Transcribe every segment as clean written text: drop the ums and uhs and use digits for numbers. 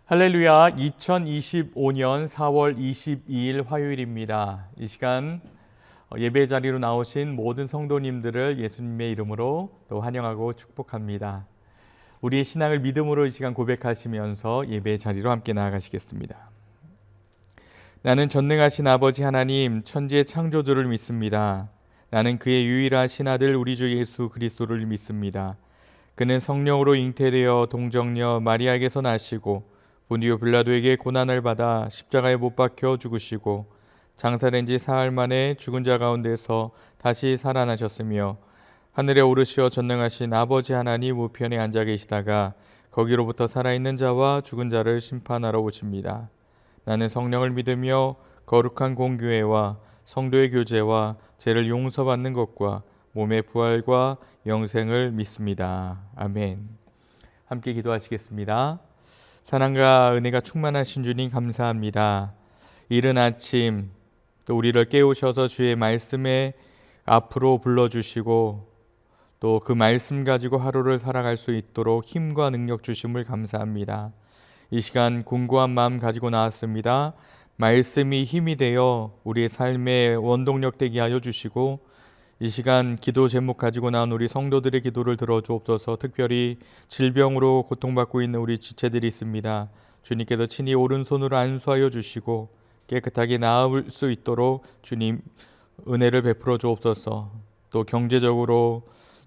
할렐루야, 2025년 4월 22일 화요일입니다. 이 시간 예배 자리로 나오신 모든 성도님들을 예수님의 이름으로 또 환영하고 축복합니다. 우리의 신앙을 믿음으로 이 시간 고백하시면서 예배 자리로 함께 나아가시겠습니다. 나는 전능하신 아버지 하나님, 천지의 창조주를 믿습니다. 나는 그의 유일하신 아들 우리 주 예수 그리스도를 믿습니다. 그는 성령으로 잉태되어 동정녀 마리아에게서 나시고 본디오 빌라도에게 고난을 받아 십자가에 못 박혀 죽으시고 장사된 지 사흘 만에 죽은 자 가운데서 다시 살아나셨으며 하늘에 오르시어 전능하신 아버지 하나님 우편에 앉아 계시다가 거기로부터 살아있는 자와 죽은 자를 심판하러 오십니다. 나는 성령을 믿으며 거룩한 공교회와 성도의 교제와 죄를 용서받는 것과 몸의 부활과 영생을 믿습니다. 아멘. 함께 기도하시겠습니다. 사랑과 은혜가 충만하신 주님 감사합니다. 이른 아침 또 우리를 깨우셔서 주의 말씀에 앞으로 불러주시고 또 그 말씀 가지고 하루를 살아갈 수 있도록 힘과 능력 주심을 감사합니다. 이 시간 공고한 마음 가지고 나왔습니다. 말씀이 힘이 되어 우리의 삶의 원동력 되게 하여 주시고 이 시간 기도 제목 가지고 나온 우리 성도들의 기도를 들어주옵소서. 특별히 질병으로 고통받고 있는 우리 지체들이 있습니다. 주님께서 친히 오른손으로 안수하여 주시고 깨끗하게 나을 수 있도록 주님 은혜를 베풀어 주옵소서. 또 경제적으로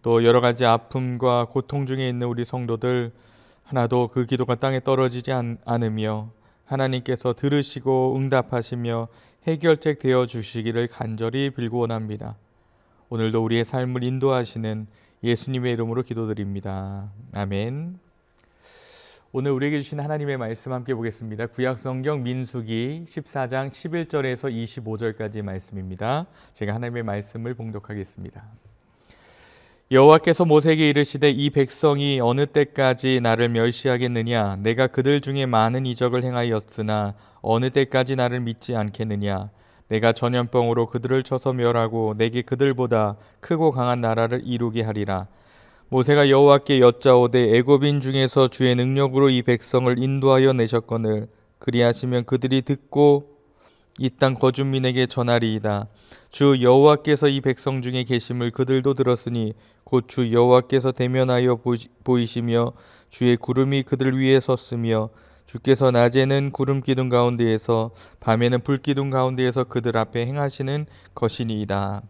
또 여러 가지 아픔과 고통 중에 있는 우리 성도들 하나도 그 기도가 땅에 떨어지지 않으며 하나님께서 들으시고 응답하시며 해결책 되어 주시기를 간절히 빌고 원합니다. 오늘도 우리의 삶을 인도하시는 예수님의 이름으로 기도드립니다. 아멘. 오늘 우리에게 주신 하나님의 말씀 함께 보겠습니다. 구약성경 민수기 14장 11절에서 25절까지 말씀입니다. 제가 하나님의 말씀을 봉독하겠습니다. 여호와께서 모세에게 이르시되 이 백성이 어느 때까지 나를 멸시하겠느냐? 내가 그들 중에 많은 이적을 행하였으나 어느 때까지 나를 믿지 않겠느냐? 내가 전염병으로 그들을 쳐서 멸하고 내게 그들보다 크고 강한 나라를 이루게 하리라. 모세가 여호와께 여짜오되 애굽인 중에서 주의 능력으로 이 백성을 인도하여 내셨거늘 그리하시면 그들이 듣고 이 땅 거주민에게 전하리이다. 주 여호와께서 이 백성 중에 계심을 그들도 들었으니 곧 주 여호와께서 대면하여 보이시며 주의 구름이 그들 위에 섰으며 주께서 낮에는 구름 기둥 가운데에서 밤에는 불 기둥 가운데에서 그들 앞에 행하시는 것이니이다.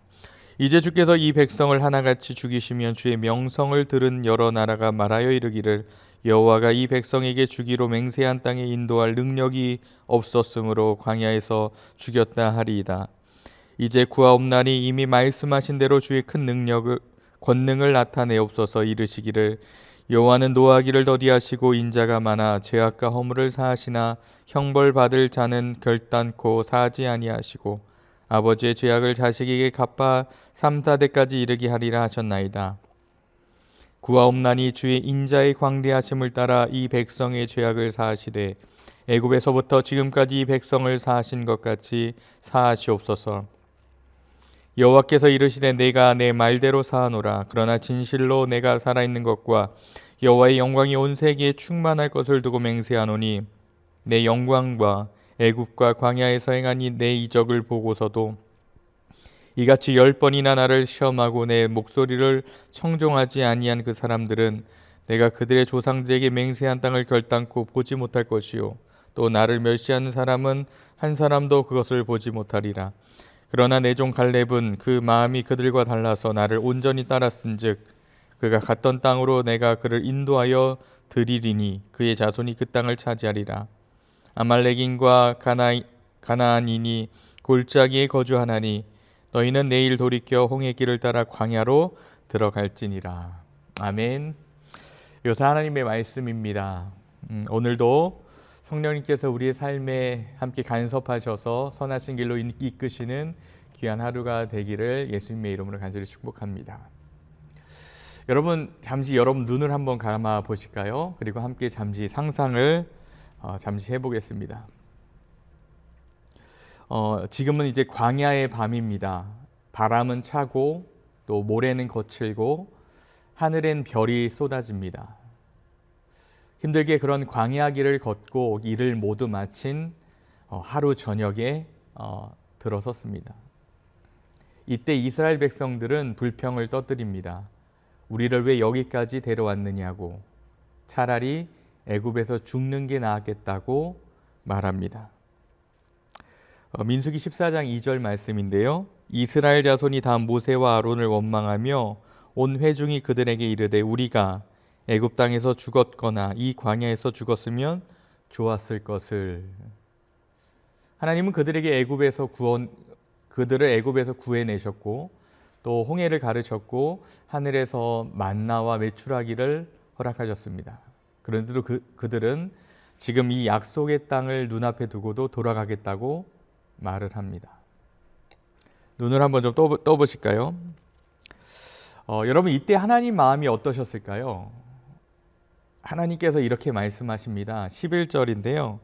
이제 주께서 이 백성을 하나같이 죽이시면 주의 명성을 들은 여러 나라가 말하여 이르기를 여호와가 이 백성에게 주기로 맹세한 땅에 인도할 능력이 없었으므로 광야에서 죽였다 하리이다. 이제 구하옵나니 이미 말씀하신 대로 주의 큰 능력을 권능을 나타내옵소서. 이르시기를 여호와는 노하기를 더디하시고 인자가 많아 죄악과 허물을 사하시나 형벌 받을 자는 결단코 사하지 아니하시고 아버지의 죄악을 자식에게 갚아 3, 4대까지 이르게 하리라 하셨나이다. 구하옵나니 주의 인자의 광대하심을 따라 이 백성의 죄악을 사하시되 애굽에서부터 지금까지 이 백성을 사하신 것 같이 사하시옵소서. 여호와께서 이르시되 내가 내 말대로 사하노라. 그러나 진실로 내가 살아있는 것과 여호와의 영광이 온 세계에 충만할 것을 두고 맹세하노니 내 영광과 애굽과 광야에서 행한 내 이적을 보고서도 이같이 10번이나 나를 시험하고 내 목소리를 청종하지 아니한 그 사람들은 내가 그들의 조상들에게 맹세한 땅을 결단코 보지 못할 것이요 또 나를 멸시하는 사람은 한 사람도 그것을 보지 못하리라. 그러나 내 종 갈렙은 그 마음이 그들과 달라서 나를 온전히 따랐은즉 그가 갔던 땅으로 내가 그를 인도하여 드리리니 그의 자손이 그 땅을 차지하리라. 아말렉인과 가나안인이 골짜기에 거주하나니 너희는 내일 돌이켜 홍해 길을 따라 광야로 들어갈지니라. 아멘. 이것은 하나님의 말씀입니다. 오늘도 성령님께서 우리의 삶에 함께 간섭하셔서 선하신 길로 이끄시는 귀한 하루가 되기를 예수님의 이름으로 간절히 축복합니다. 여러분 잠시 여러분 눈을 한번 감아 보실까요? 그리고 함께 잠시 상상을 잠시 해보겠습니다. 지금은 이제 광야의 밤입니다. 바람은 차고 또 모래는 거칠고 하늘엔 별이 쏟아집니다. 힘들게 그런 광야 길을 걷고 일을 모두 마친 하루 저녁에 들어섰습니다. 이때 이스라엘 백성들은 불평을 떠들입니다. 우리를 왜 여기까지 데려왔느냐고, 차라리 애굽에서 죽는 게 나았겠다고 말합니다. 민수기 14장 2절 말씀인데요. 이스라엘 자손이 다 모세와 아론을 원망하며 온 회중이 그들에게 이르되 우리가 애굽 땅에서 죽었거나 이 광야에서 죽었으면 좋았을 것을. 하나님은 그들에게 그들을 애굽에서 구해내셨고 또 홍해를 가르쳤고 하늘에서 만나와 메추라기를 허락하셨습니다. 그런데도 그들은 지금 이 약속의 땅을 눈앞에 두고도 돌아가겠다고 말을 합니다. 눈을 한번 좀 떠보실까요? 여러분, 이때 하나님 마음이 어떠셨을까요? 하나님께서 이렇게 말씀하십니다. 11절인데요.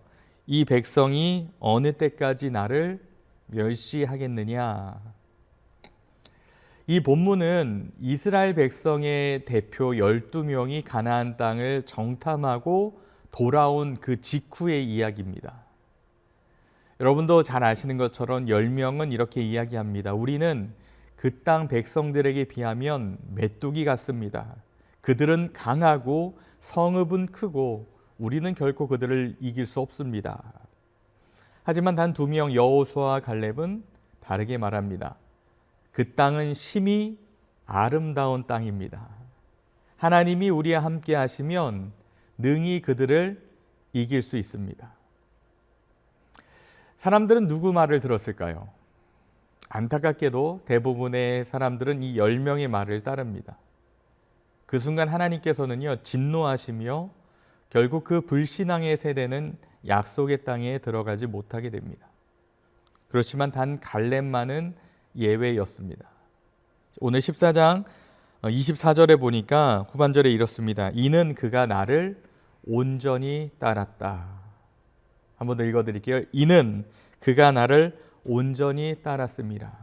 이 백성이 어느 때까지 나를 멸시하겠느냐. 이 본문은 이스라엘 백성의 대표 12명이 가나안 땅을 정탐하고 돌아온 그 직후의 이야기입니다. 여러분도 잘 아시는 것처럼 10명은 이렇게 이야기합니다. 우리는 그 땅 백성들에게 비하면 메뚜기 같습니다. 그들은 강하고 성읍은 크고 우리는 결코 그들을 이길 수 없습니다. 하지만 단 2명 여호수아와 갈렙은 다르게 말합니다. 그 땅은 심히 아름다운 땅입니다. 하나님이 우리와 함께 하시면 능히 그들을 이길 수 있습니다. 사람들은 누구 말을 들었을까요? 안타깝게도 대부분의 사람들은 이 10명의 말을 따릅니다. 그 순간 하나님께서는요, 진노하시며 결국 그 불신앙의 세대는 약속의 땅에 들어가지 못하게 됩니다. 그렇지만 단 갈렙만은 예외였습니다. 오늘 14장 24절에 보니까 후반절에 이렇습니다. 이는 그가 나를 온전히 따랐다. 한번 더 읽어드릴게요. 이는 그가 나를 온전히 따랐습니다.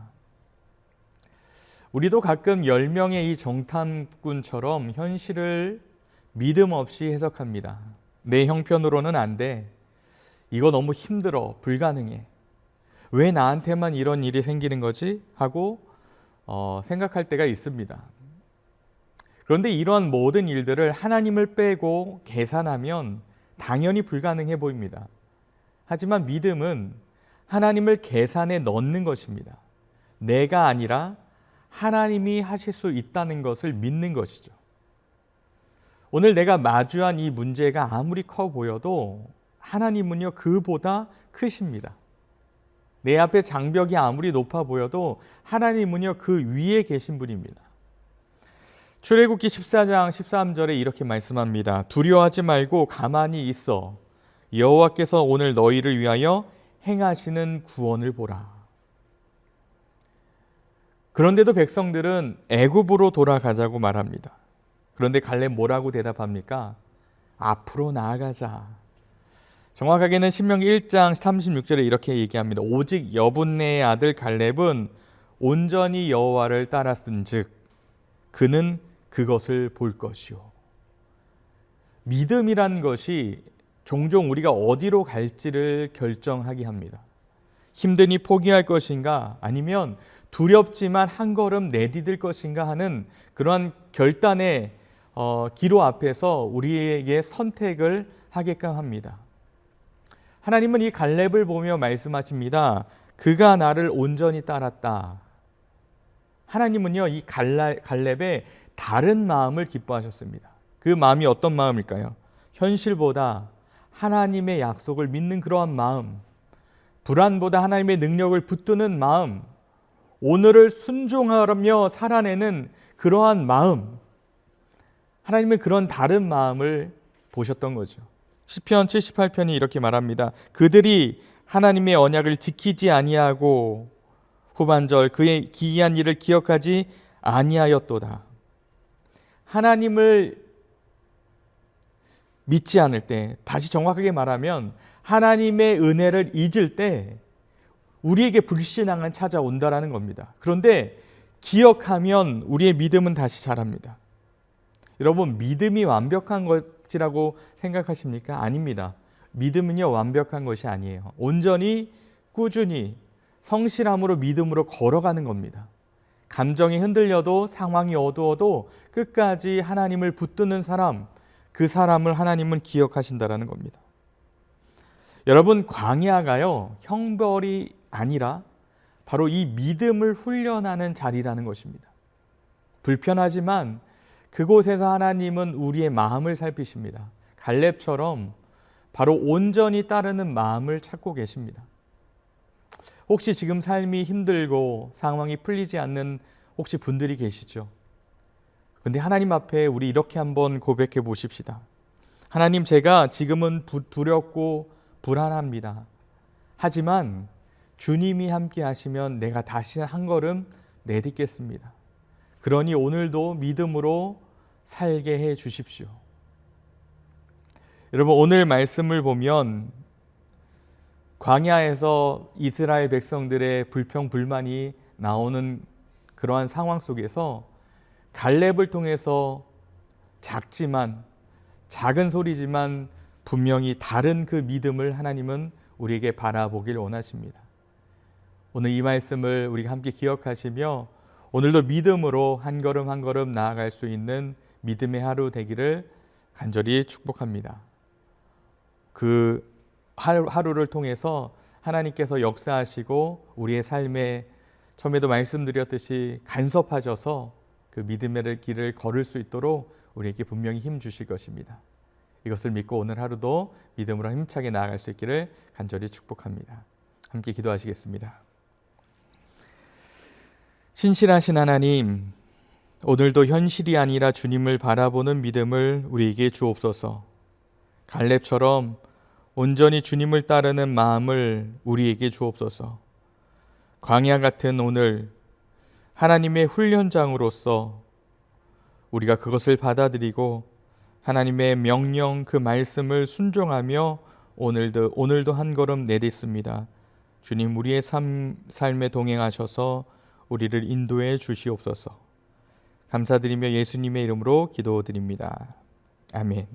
우리도 가끔 10명의 이 정탐꾼처럼 현실을 믿음 없이 해석합니다. 내 형편으로는 안 돼. 이거 너무 힘들어. 불가능해. 왜 나한테만 이런 일이 생기는 거지? 하고 생각할 때가 있습니다. 그런데 이러한 모든 일들을 하나님을 빼고 계산하면 당연히 불가능해 보입니다. 하지만 믿음은 하나님을 계산에 넣는 것입니다. 내가 아니라 하나님이 하실 수 있다는 것을 믿는 것이죠. 오늘 내가 마주한 이 문제가 아무리 커 보여도 하나님은요, 그보다 크십니다. 내 앞에 장벽이 아무리 높아 보여도 하나님은요, 그 위에 계신 분입니다. 출애굽기 14장 13절에 이렇게 말씀합니다. 두려워하지 말고 가만히 있어. 여호와께서 오늘 너희를 위하여 행하시는 구원을 보라. 그런데도 백성들은 애굽으로 돌아가자고 말합니다. 그런데 갈렙 뭐라고 대답합니까? 앞으로 나아가자. 정확하게는 신명기 1장 36절에 이렇게 얘기합니다. 오직 여분네의 아들 갈렙은 온전히 여호와를 따랐은즉 그는 그것을 볼 것이요. 믿음이란 것이 종종 우리가 어디로 갈지를 결정하게 합니다. 힘드니 포기할 것인가 아니면 두렵지만 한 걸음 내디딜 것인가 하는 그러한 결단의 기로 앞에서 우리에게 선택을 하게끔 합니다. 하나님은 이 갈렙을 보며 말씀하십니다. 그가 나를 온전히 따랐다. 하나님은요, 이 갈렙의 다른 마음을 기뻐하셨습니다. 그 마음이 어떤 마음일까요? 현실보다 하나님의 약속을 믿는 그러한 마음, 불안보다 하나님의 능력을 붙드는 마음, 오늘을 순종하며 살아내는 그러한 마음, 하나님은 그런 다른 마음을 보셨던 거죠. 시편 78편이 이렇게 말합니다. 그들이 하나님의 언약을 지키지 아니하고 후반절 그의 기이한 일을 기억하지 아니하였도다. 하나님을 믿지 않을 때, 다시 정확하게 말하면 하나님의 은혜를 잊을 때 우리에게 불신앙은 찾아온다라는 겁니다. 그런데 기억하면 우리의 믿음은 다시 자랍니다. 여러분, 믿음이 완벽한 것이라고 생각하십니까? 아닙니다. 믿음은요, 완벽한 것이 아니에요. 온전히 꾸준히 성실함으로 믿음으로 걸어가는 겁니다. 감정이 흔들려도 상황이 어두워도 끝까지 하나님을 붙드는 사람, 그 사람을 하나님은 기억하신다라는 겁니다. 여러분, 광야가요, 형벌이 아니라 바로 이 믿음을 훈련하는 자리라는 것입니다. 불편하지만 그곳에서 하나님은 우리의 마음을 살피십니다. 갈렙처럼 바로 온전히 따르는 마음을 찾고 계십니다. 혹시 지금 삶이 힘들고 상황이 풀리지 않는 혹시 분들이 계시죠? 근데 하나님 앞에 우리 이렇게 한번 고백해 보십시다. 하나님, 제가 지금은 두렵고 불안합니다. 하지만 주님이 함께 하시면 내가 다시 한 걸음 내딛겠습니다. 그러니 오늘도 믿음으로 살게 해 주십시오. 여러분, 오늘 말씀을 보면 광야에서 이스라엘 백성들의 불평, 불만이 나오는 그러한 상황 속에서 갈렙을 통해서 작은 소리지만 분명히 다른 그 믿음을 하나님은 우리에게 바라보길 원하십니다. 오늘 이 말씀을 우리가 함께 기억하시며 오늘도 믿음으로 한 걸음 한 걸음 나아갈 수 있는 믿음의 하루 되기를 간절히 축복합니다. 그 하루를 통해서 하나님께서 역사하시고 우리의 삶에 처음에도 말씀드렸듯이 간섭하셔서 그 믿음의 길을 걸을 수 있도록 우리에게 분명히 힘 주실 것입니다. 이것을 믿고 오늘 하루도 믿음으로 힘차게 나아갈 수 있기를 간절히 축복합니다. 함께 기도하시겠습니다. 신실하신 하나님, 오늘도 현실이 아니라 주님을 바라보는 믿음을 우리에게 주옵소서. 갈렙처럼 온전히 주님을 따르는 마음을 우리에게 주옵소서. 광야 같은 오늘 하나님의 훈련장으로서 우리가 그것을 받아들이고 하나님의 명령 그 말씀을 순종하며 오늘도 한 걸음 내딛습니다. 주님, 우리의 삶에 동행하셔서 우리를 인도해 주시옵소서. 감사드리며 예수님의 이름으로 기도드립니다. 아멘.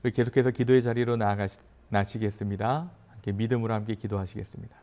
우리 계속해서 기도의 자리로 나아가시겠습니다. 함께 믿음으로 함께 기도하시겠습니다.